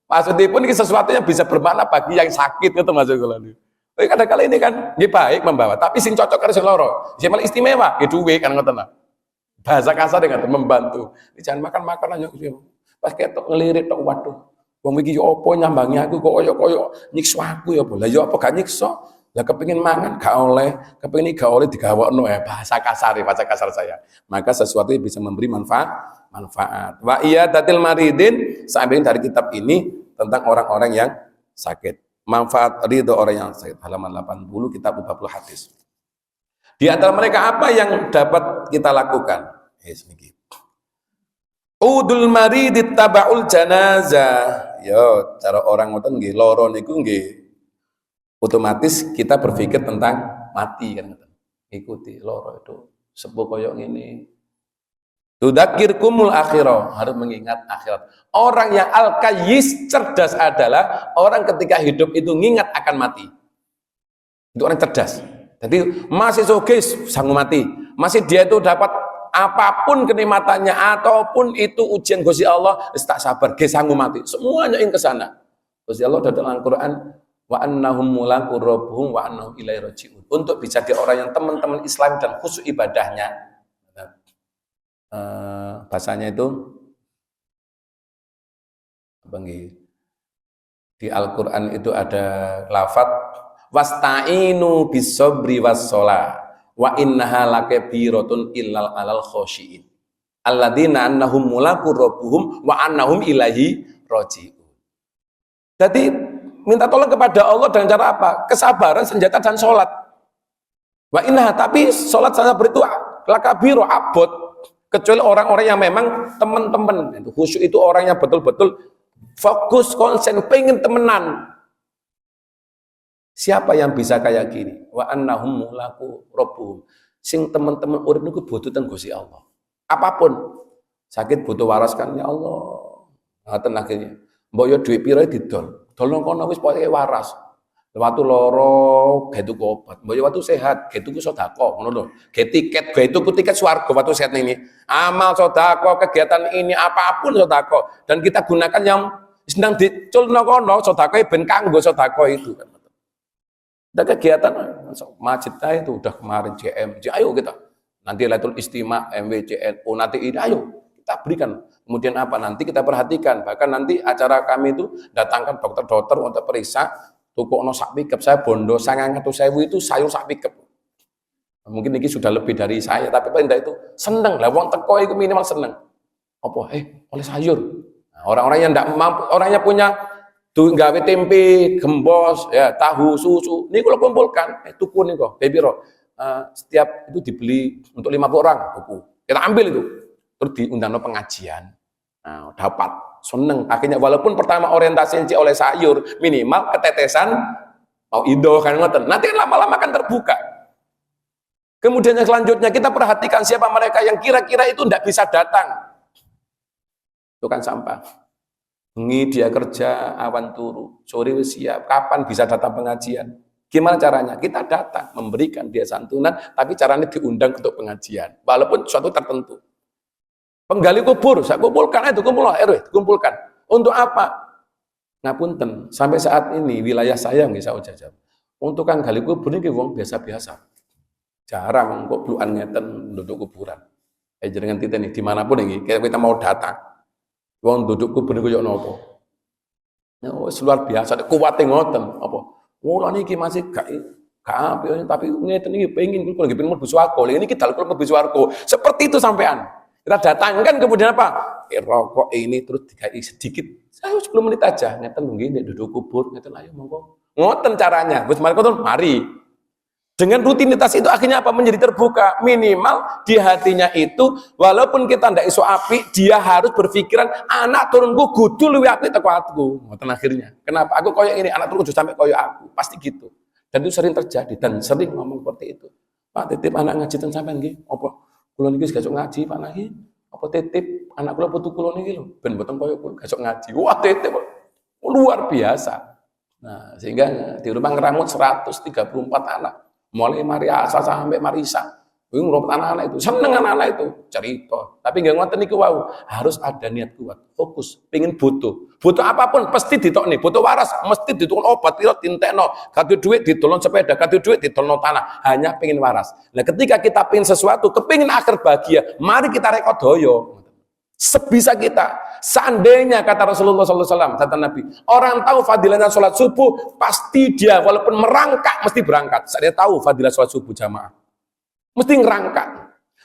Maksudipun ini sesuatu yang bisa bermakna bagi yang sakit itu maksud kula niku. Kadang-kala ini kan nggih baik membawa, tapi sing cocok karo sing loro, sing paling istimewa nggih duwe kan ngoten lah. Bahasa kasar dengan membantu. Jangan makan-makan aja pas ketok ngelirik tok waduh. Wong iki yo apa nyambangi aku kok koyo nyiksa aku ya apa. Lah yo apa gak nyiksa? Lah kepengin mangan gak oleh, kepengin gak oleh digawakno bahasa kasar saya. Maka sesuatu yang bisa memberi manfaat. Wa iyadatil maridin, sampai dari kitab ini tentang orang-orang yang sakit. Manfaat ridho orang yang sakit, halaman 80 kitab 40 hadis. Di antara mereka apa yang dapat kita lakukan? Udul maridit tabaul janazah. Yo, cara orang ngoten nggih lara niku nggih otomatis kita berpikir tentang mati kan, ikuti loro itu sepuh koyok ini. Tudzakirkumul akhirah, harus mengingat akhirat. Orang yang al-kayyis cerdas adalah orang ketika hidup itu ngingat akan mati. Itu orang cerdas. Jadi masih sogis sanggup mati, masih dia itu dapat apapun kenikmatannya ataupun itu ujian Gusti Allah, tak sabar, ge sanggup mati. Semuanya ingin ke sana. Gusti Allah dalam Al-Qur'an wa annahum mulaqu rabbuhum wa annahum ilaihi raji'un. Untuk bisa di orang yang teman-teman Islam dan khusyuk ibadahnya, bahasanya itu apa nggih? Di Al-Qur'an itu ada lafaz wasta'inu bis-sabri was-shalah wa innaha lakabiratun illal alal khosyiin alladzina annahum mulaqu rabbuhum wa annahum ilaihi raji'un. Jadi minta tolong kepada Allah dengan cara apa? Kesabaran, senjata, dan sholat. Wa inna, tapi sholat saja beritu lakabiru abot, kecuali orang-orang yang memang teman-teman. Khusyuk itu orang yang betul-betul fokus, konsen, pengen temenan. Siapa yang bisa kayak gini? Wa annahum mulaqu rabbuhum. Sing teman-teman urip niku butuhkan Gusti Allah. Apapun. Sakit butuh waras kan ya Allah. Ngoten akhirnya. Mbok yo dhuwit pira didol. Dolong kono wis pokoke waras. Waktu loro gawe tuku obat. Mbok waktu sehat gawe tuku sedekah ngono lho. Gawe tiket, gawe tuku tiket swarga waktu sehat ini. Amal sedekah, kegiatan ini apapun sedekah dan kita gunakan yang sedang diculno kono sedekah ben kanggo sedekah itu. Ada kegiatan masjid itu udah kemarin JM. Ayo kita. Nanti Lailatul Istima, MWCNU nanti ini ayo kita berikan. Kemudian apa? Nanti kita perhatikan. Bahkan nanti acara kami itu datangkan dokter-dokter untuk periksa tukokno sak pikep. Saya bondo 900.000 itu sayur sak pikep. Mungkin ini sudah lebih dari saya, tapi paling tidak itu seneng lah. Wong teko itu minimal seneng. Apa? Oleh sayur. Nah, orang-orang yang tidak mampu, orangnya punya tuh gawe tempe, gembos, ya tahu, susu. Ini kalau kumpulkan, tuku nih kok, baby roh. Setiap itu dibeli untuk 50 orang, tuku. Kita ambil itu, terus diundang pengajian. Nah, dapat seneng. Akhirnya walaupun pertama orientasi oleh sayur, minimal ketetesan mau ido kan ngoten. Nanti lama-lama kan terbuka. Kemudian yang selanjutnya kita perhatikan siapa mereka yang kira-kira itu tidak bisa datang. Tukang sampah. Bengi dia kerja, awan turu, sore siap. Kapan bisa datang pengajian? Gimana caranya? Kita datang, memberikan dia santunan, tapi caranya diundang untuk pengajian. Walaupun suatu tertentu. Penggali kubur, saya kumpulkan itu, kumpulkan. Untuk apa? Ngapunten, sampai saat ini wilayah saya nggih saya jajal. Untuk kang gali kubur ini wong biasa-biasa. Jarang kok bluan ngeten duduk kuburan. Jenengan titeni dimanapun ini kita mau datang. Wong duduk kubur niku yo napa? Luar biasa, kuwate ngoten apa? Mula niki masih gak apik tapi ngeten iki pengin kula nggih pengen mlebu swarga. Ini kita kula mlebu swarga. Seperti itu sampean. Kita datangkan kemudian apa? Rokok ini terus dikai sedikit. Saya 10 menit aja ngeten nggih duduk kubur ngeten ayo monggo. Ngoten caranya. Wis mari. Dengan rutinitas itu akhirnya apa? Menjadi terbuka. Minimal di hatinya itu, walaupun kita tidak iso api, dia harus berpikiran, anak turunku kudu luwih apik teko aku. Ngoten akhirnya. Kenapa? Aku koyo ini, anak turunku kudu sampai koyo aku. Pasti gitu. Dan itu sering terjadi dan sering ngomong seperti itu. Pak titip anak ngaji ten sampean nggih. Apa kula niki gak ngaji Pak nggih? Apa titip anak kula putu kula niki lho, ben mboten koyo kula gak ngaji. Wah, titip luar biasa. Nah, sehingga di rumah ngeramut 134 anak. Mulai mari asal sampai marisa, ngurut anak-anak itu, seneng anak-anak itu, cerita. Tapi nggak ngoten niku wau, harus ada niat kuat, fokus, pengin butuh apapun pasti ditokni, butuh waras, mesti ditolong obat, tintekno, kado duit ditolong sepeda, kado duit ditolong tanah, hanya pengin waras. Nah, ketika kita pengin sesuatu, kepengin akhir bahagia, mari kita rekod doyo. Sebisa kita, seandainya kata Rasulullah SAW, kata Nabi, orang tahu fadilahnya sholat subuh, pasti dia walaupun merangkak mesti berangkat. Saya tahu fadilah sholat subuh jamaah, mesti ngerangkak.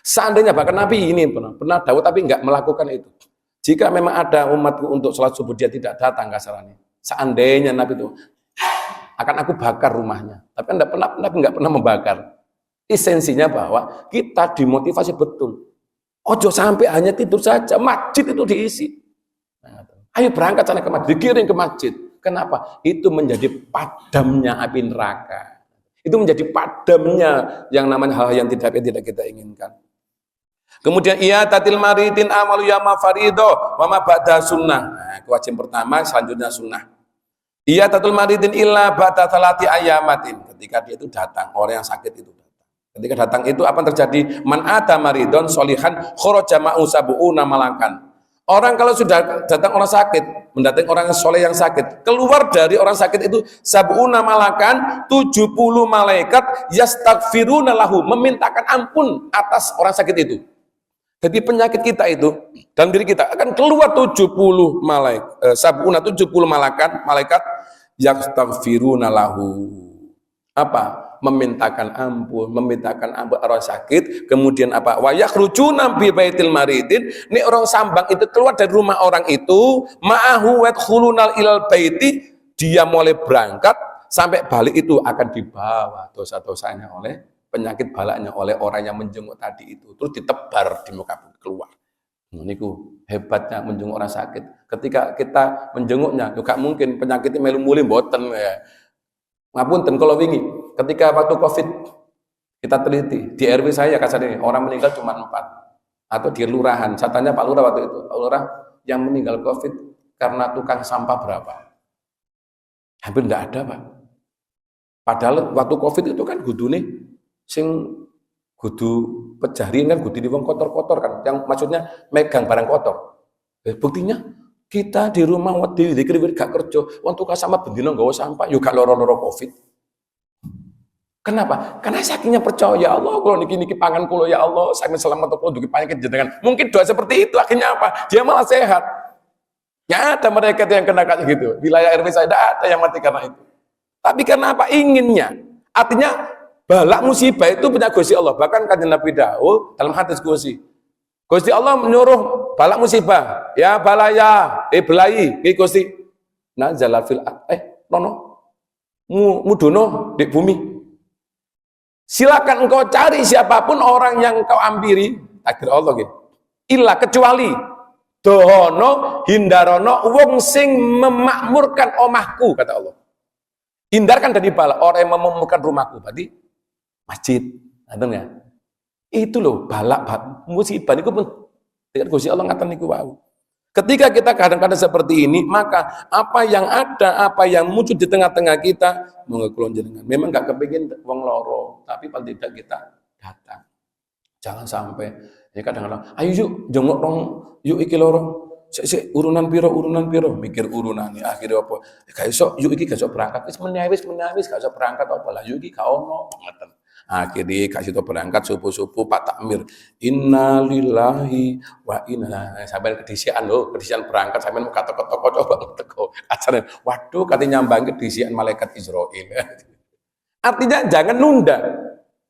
Seandainya bahkan Nabi ini pernah tahu tapi nggak melakukan itu. Jika memang ada umatku untuk sholat subuh dia tidak datang kasarannya. Seandainya Nabi itu akan aku bakar rumahnya, tapi Nabi nggak pernah membakar. Esensinya bahwa kita dimotivasi betul. Ojo sampai hanya tidur saja, masjid itu diisi. Ayo berangkat sana ke masjid, dikirim ke masjid. Kenapa? Itu menjadi padamnya api neraka. Itu menjadi padamnya yang namanya hal yang tidak kita inginkan. Kemudian tatil maridin amalu yama farido wa ma ba'da sunnah. Nah, kewajiban pertama selanjutnya sunnah. Tatul maridin illa ba'da salati ayamatin. Ketika dia itu datang, orang yang sakit itu. Ketika datang itu apa yang terjadi? Man ata maridon solihan kharaja ma'u sab'una malakan. Orang kalau sudah datang orang sakit, mendatangi orang soleh yang sakit, keluar dari orang sakit itu sab'una malakan, 70 malaikat yastaghfiruna lahu, memintakan ampun atas orang sakit itu. Jadi penyakit kita itu dalam diri kita akan keluar 70 malaikat, sab'una 70 malaikat yastaghfiruna lahu. Apa? Memintakan ampun orang sakit. Kemudian apa? Wa yakhrujuna bi baitil maridin. Ini orang sambang itu keluar dari rumah orang itu, ma'ahu yadkhulunal ilal baiti, dia mulai berangkat sampai balik itu akan dibawa dosa-dosanya oleh penyakit balaknya oleh orang yang menjenguk tadi itu, terus ditebar di muka bumi keluar. Niku hebatnya menjenguk orang sakit. Ketika kita menjenguknya, juga mungkin penyakitnya melu muli mboten ya. Ngapunten kalau wingi ketika waktu Covid kita teliti di RW saya kasarnya orang meninggal cuma 4 atau di lurahan. Saya tanya Pak Lurah waktu itu, Pak Lurah yang meninggal Covid karena tukang sampah berapa? Hampir tidak ada Pak. Padahal waktu Covid itu kan kudu nih sing kudu pejarin kan kudu di wong kotor-kotor kan, yang maksudnya megang barang kotor. Buktinya kita di rumah wedi dikir gak kerja, wong tukang sampah bendina nggawa sampah yo gak loro-loro Covid. Kenapa? Karena sakingnya percaya, ya Allah, kalau niki pangan kulo ya Allah, saya selamat kulo dugi penyakit jenengan. Mungkin doa seperti itu akhirnya apa? Dia malah sehat. Ya ada mereka yang kena kayak gitu. Wilayah RW saya tidak ada yang mati karena itu. Tapi karena apa? Inginnya. Artinya Balak musibah itu punya Gusti Allah. Bahkan kanjeng Nabi Daud dalam hadis Gusti Allah menyuruh balak musibah, ya balaya, belai, Gusti. Nazala fil nono mudono di bumi. Silakan engkau cari siapapun orang yang engkau ampiri, takdir Allah gitu. Illa kecuali dohono hindarono wong sing memakmurkan omahku, kata Allah. Hindarkan dari balak orang yang memakmurkan rumahku, berarti masjid, ya? Itu loh balak musibah niku pun dengan Gusti Allah ngaten niku wau. Ketika kita kadang-kadang seperti ini, maka apa yang ada, apa yang muncul di tengah-tengah kita mengekulon jenengan. Memang gak kepingin wong loro, tapi paling tidak kita datang. Jangan sampai ya kadang-kadang, ayo yuk jenguk dong, yuk iki loro. Sik urunan piro, mikir urunan ya akhirnya apa? Gak iso, yuk iki gak iso berangkat, wis menawis gak iso berangkat apa lah, yuk iki gak ono ngoten. Akhirnya kasih itu berangkat subuh-subuh Pak Takmir, innalillahi wa inna, sampai kedisian loh, kedisian berangkat sampai mau toko-toko coba teko acaranya, waduh katanya nyambang kedisian malaikat Israel. Artinya jangan nunda,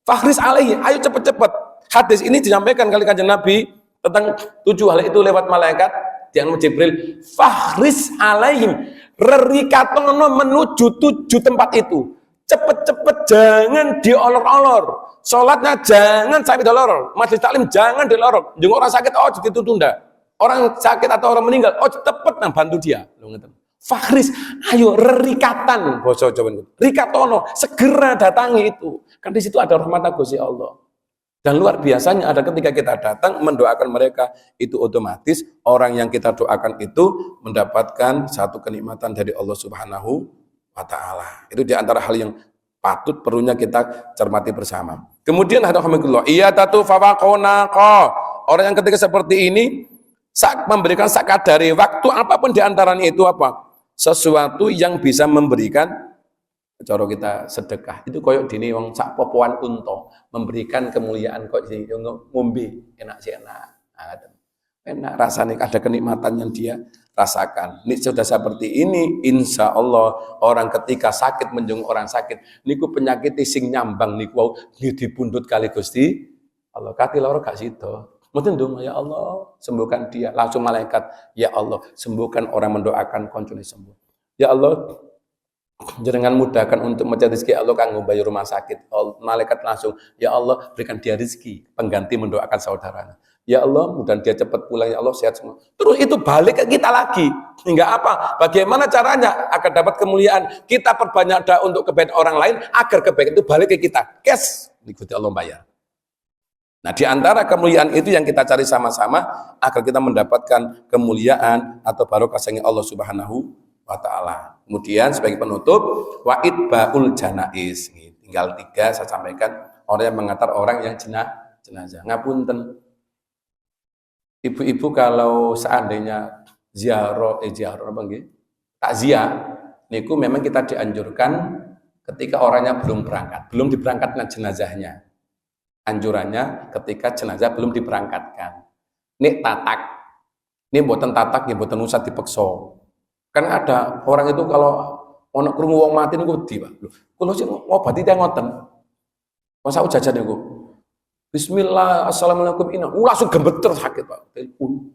fakhris alaihi, ayo cepet-cepet. Hadis ini disampaikan kali kanjeng Nabi tentang 7 hal itu lewat malaikat yang Jibril, fakhris alaihim, rerikatono menuju 7 tempat itu. Cepet-cepet, jangan diolor-olor. Sholatnya jangan sampai diolor. Majelis taklim jangan diolor. Jangan orang sakit, oh jadi itu tunda. Orang sakit atau orang meninggal, oh cepet nah bantu dia. Fakhris, ayo rikatan, boso Jawa rikatono, segera datangi itu. Kan di situ ada rahmat Gusti Allah. Dan luar biasanya ada ketika kita datang mendoakan mereka, itu otomatis orang yang kita doakan itu mendapatkan satu kenikmatan dari Allah Subhanahu wa ta'ala. Itu diantara hal yang patut perlunya kita cermati bersama. Kemudian alhamdulillah, iya tatu fawaqonaqo. Orang yang ketika seperti ini memberikan sakadari waktu apapun diantaranya itu apa? Sesuatu yang bisa memberikan, cara kita sedekah itu koyok dini wong sak popoan unta memberikan kemuliaan kok ngombe enak sih enak rasanya ada kenikmatan yang dia rasakan. Ini sudah seperti ini, insya Allah orang ketika sakit menjenguk orang sakit, niku penyakit sing nyambang niku dipundhut kali Gusti Allah. Kati loro gak sida. Mungkin dong ya Allah sembuhkan dia, langsung malaikat ya Allah sembuhkan orang mendoakan koncone sembuh. Ya Allah jenengan mudahkan untuk mencari rezeki Allah kanggo bayar rumah sakit. Malaikat langsung ya Allah berikan dia rezeki pengganti mendoakan saudaranya. Ya Allah, mudah dia cepat pulang, ya Allah sehat semua. Terus itu balik ke kita lagi. Hingga apa? Bagaimana caranya agar dapat kemuliaan? Kita perbanyak doa untuk kebaikan orang lain agar kebaikan itu balik ke kita. Cash, ikuti Allah bayar. Nah, di antara kemuliaan itu yang kita cari sama-sama agar kita mendapatkan kemuliaan atau barokah sayang Allah Subhanahu wa ta'ala. Kemudian sebagai penutup, wa itbaul janais. Tinggal 3 saya sampaikan, orang yang mengantar orang yang jenazah. Ngapunten. Ibu-ibu kalau seandainya takziah niku memang kita dianjurkan ketika orangnya belum berangkat, belum diberangkatkan jenazahnya. Anjurannya ketika jenazah belum diberangkatkan. Nek tatak, ini mboten tatak, ya mboten usah dipeksa. Kan ada orang itu kalau ono krungu wong mati niku wedi, Pak. Lho, kula sing ngobati teh ngoten. Masa jajan niku. Bismillah, assalamualaikum inna. Langsung gemeter sakit Pak. Telepon.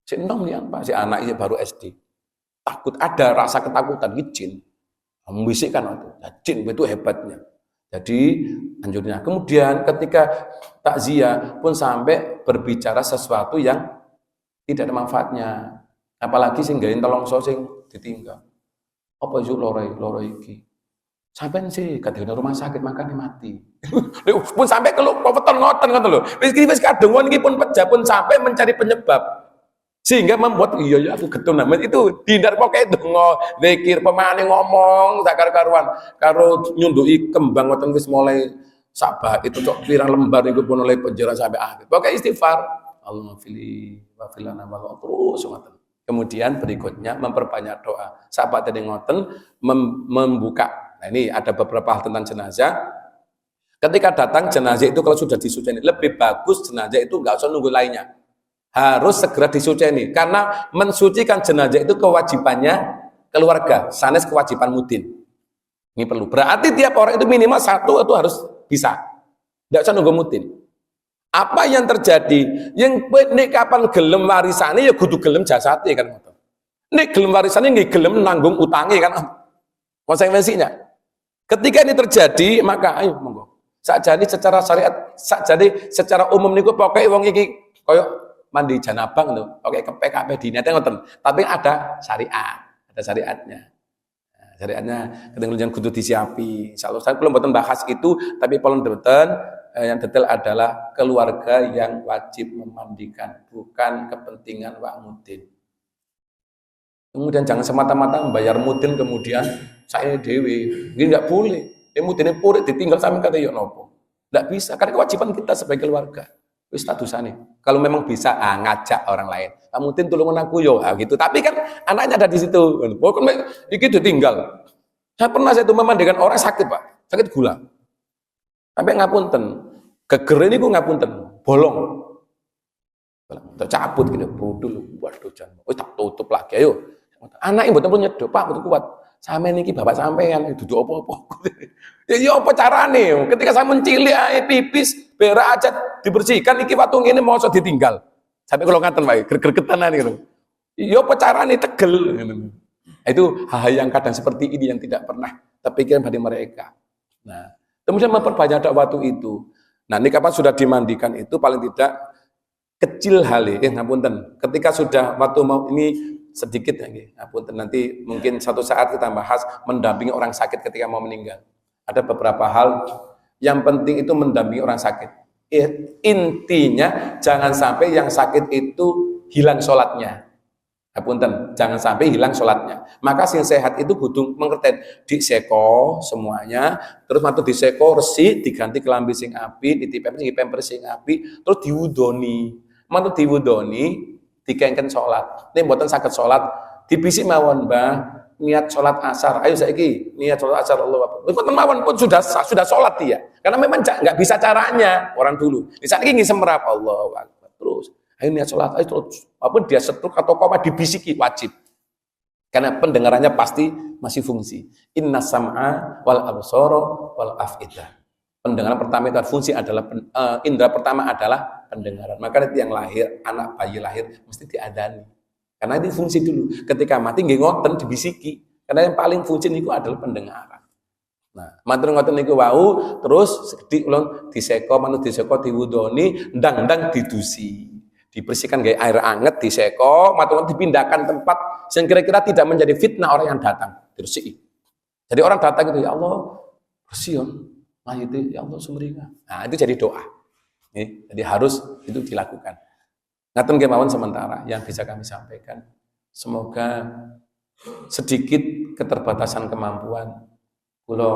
Si enom lian Pak, si anak ini baru SD. Takut, ada rasa ketakutan, jin. Membisikkan itu. Ya, jin itu hebatnya. Jadi anjurnya. Kemudian ketika takziah pun sampai berbicara sesuatu yang tidak ada manfaatnya. Apalagi sing gawe telongso sing ditinggal. Apa iso loro iki? Sampai sih kadang rumah sakit makan mati. Pun sampai kalau weton ngoten ngoten lho. Wis kadung iki pun pejah pun sampai mencari penyebab. Sehingga membuat iya aku getun nah itu dihindar pokoke donga, zikir pemane ngomong tak karuan karo nyunduki kembang ngoten wis mulai sabah itu cok pirang lembar niku pun oleh penjara sampai akhir. Pokoke istighfar. Allahumma fili wa filana wa terus ngoten. Kemudian berikutnya memperbanyak doa. Sahabat tadi ngoten membuka. Nah, ini ada beberapa hal tentang jenazah. Ketika datang jenazah itu kalau sudah disuceni, lebih bagus jenazah itu nggak usah nunggu lainnya. Harus segera disuceni karena mensucikan jenazah itu kewajibannya keluarga, sanes kewajiban mudin. Ini perlu. Berarti tiap orang itu minimal 1 itu harus bisa. Tidak usah nunggu mutin. Apa yang terjadi? Yang nek kapan gelem warisane ya kudu gelem jasate kan. Nek gelem warisane nggih gelem nanggung utange kan. Konsekuensinya. Ketika ini terjadi, maka ayo monggo. Sakjane secara syariat, sakjane secara umum niku pokoke wong iki koyo mandi janabah lho, pokoke KPK dinate ngoten. Tapi ada syariat, ada syariatnya. Syariatnya ketinggalan kudu disiapi. Insyaallah saya belum mboten bahas itu, tapi polon mboten yang detail adalah keluarga yang wajib memandikan, bukan kepentingan wak mutin. Kemudian jangan semata-mata membayar mutin kemudian saya dewi, ini nggak boleh. Mutinnya purik ditinggal sampai kata yo nopo, nggak bisa karena kewajiban kita sebagai keluarga. Wis statusane. Kalau memang bisa ngajak orang lain. Mutin tulungan aku yo gitu. Tapi kan anaknya ada di situ. Pokoknya iki ditinggal. Saya pernah itu memandikan orang sakit pak, sakit gula. Sampai ngapunten, geger ini gue ngapunten, bolong. Tak cabut gitu, bodol, waduh jangan. Oh tak tutup lagi, ayo. Anak ibu tempun nyedo, pak betul kuat. Sampai niki bapak sampean, duduk apa-apa. Ya apa carane? Ketika saya mencilik, pipis, berak aja dibersihkan, niki watung ini mau ditinggal. Sampai kalau ngaten pak, gergetenan gitu. Ya apa carane tegel. Itu hal-hal yang kadang seperti ini yang tidak pernah terpikirkan pada mereka. Nah, kemudian memperbanyak waktu itu. Nah, ini kapan sudah dimandikan itu paling tidak kecil hal ngapunten. Ketika sudah waktu mau ini sedikit ya, ngapunten nanti mungkin satu saat kita bahas mendampingi orang sakit ketika mau meninggal. Ada beberapa hal yang penting itu mendampingi orang sakit. Intinya jangan sampai yang sakit itu hilang sholatnya. Ngapunten, jangan sampai hilang sholatnya. Maka sing sehat itu butuh mengerti diseko semuanya, terus matu diseko resi diganti kelambi sing api, ditipem sing api, terus diwudoni. Matu diwudoni, dikengken sholat. Ini mboten saged sholat, dibisik mawon Mbah, niat sholat asar. Ayo saiki niat sholat asar Allah Akbar. Mboten mawon pun sudah sholat dia. Karena memang nggak bisa caranya orang dulu. Di saat ini ngisem merap Allah Akbar. Terus ayo niat sholat, ayo terus. Walaupun dia setruk atau koma dibisiki wajib. Karena pendengarannya pasti masih fungsi. Inna sam'a wal absara wal af'idah. Pendengaran pertama itu fungsi adalah indera pertama adalah pendengaran. Maka nanti yang lahir, anak bayi lahir mesti diadani. Karena itu fungsi dulu. Ketika mati nggih ngoten dibisiki. Karena yang paling fungsi itu adalah pendengaran. Nah, matur ngoten niku wau terus sekedhik ulun diseko manut diseko diwudoni ndang-ndang didusi. Dibersihkan kayak air anget, diseko, matang dipindahkan tempat yang kira-kira tidak menjadi fitnah orang yang datang. Dibersih. Jadi orang datang itu ya Allah bersih mayit ya Allah sumringah. Nah itu jadi doa. Jadi harus itu dilakukan. Ngaten kemawon sementara yang bisa kami sampaikan. Semoga sedikit keterbatasan kemampuan kula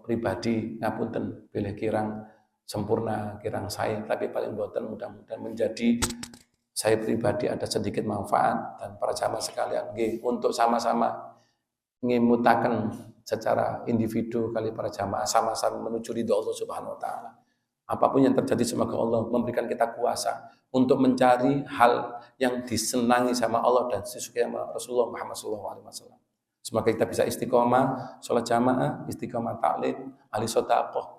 pribadi ngapunten bilih kirang sempurna kirang saya, tapi paling boten mudah-mudahan menjadi saya pribadi ada sedikit manfaat dan para jamaah sekalian untuk sama-sama ngimutaken secara individu kali para jamaah sama-sama menuju ridho Allah Subhanahu wa taala. Apapun yang terjadi semoga Allah memberikan kita kuasa untuk mencari hal yang disenangi sama Allah dan disukai sama Rasulullah Muhammad SAW. Semoga kita bisa istiqomah, sholat jamaah, istiqomah taklim, ahli sedekah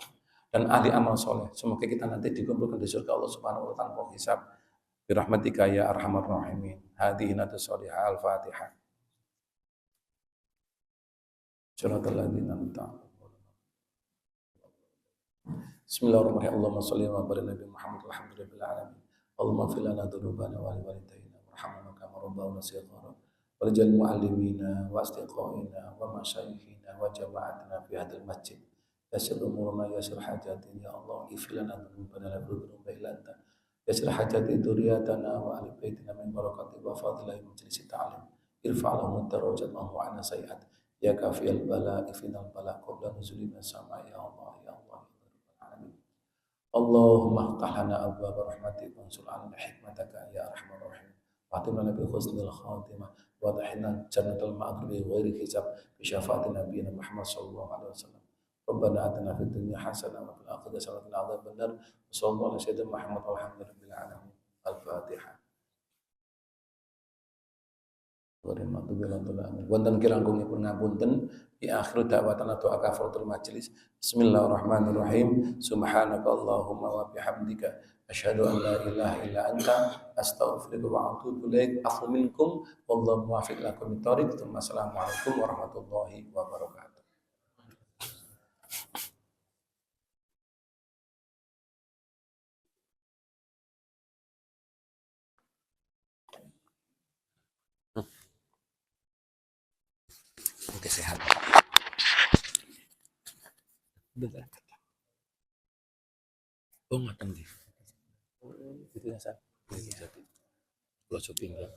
dan ahli amal soleh. Semoga kita nanti dikumpulkan di surga Allah Subhanahu wa taala tanpa hisab. Birahmatika ya arhamar rahimin. Hadhihi natus solihah al-Fatihah. Shiratal ladzina an'amta 'alaihim. Bismillahirrahmanirrahim. Allahumma shalli wa barik ala Muhammad walhamdulillahi alamin. Allahumma fil lana dzunubana wa li walidayna warhamna kama rabbawna shighara. Warijal mu'allimina wa astiqaina wa masyayikhina wa jama'atina fi hadzal masjid. Yassir umurana yassir hajatina ya Allah ighfir lana dzunubana la dzunubana illa anta. Yassir hajati dzurriyyatana wa ahli baitina min barakati wa fadlihi majlis ta'lim. Irfa'lahum darajatahum wa 'ana sayi'at. Ya kafiyal bala ifinal bala qabla nuzulina sama ya Allah ya Allah ya alamin. Allahumma ftah lana abwaaba rahmatik wa ansur 'alaina hikmataka ya arhamar rahim. Wa atimna bi husnil khatimah wa dahina jannatul ma'ad bi ghairi hisab bi syafaatin nabiyina Muhammad sallallahu alaihi wasallam. Rabbana atina fid dunya hasanah wa fil akhirati hasanah wa qina adzabannar. Sallallahu alaihi wasallam Muhammad walhamdulillahi alamin. Al-Fatihah. Wonten kirangkungipun ngapunten di akhir da'watana doa kafaratul majelis. Bismillahirrahmanirrahim. Subhanakallahumma wa bihamdika asyhadu an la ilaha illa anta astaghfiruka wa atubu ilaik. Afu minkum wallahu muwaffiq lakum thoriq. Assalamualaikum warahmatullahi wabarakatuh. Oke, sehat. Bentar. Oh, matang deh. Itu yang saya. Kalau shopping ya.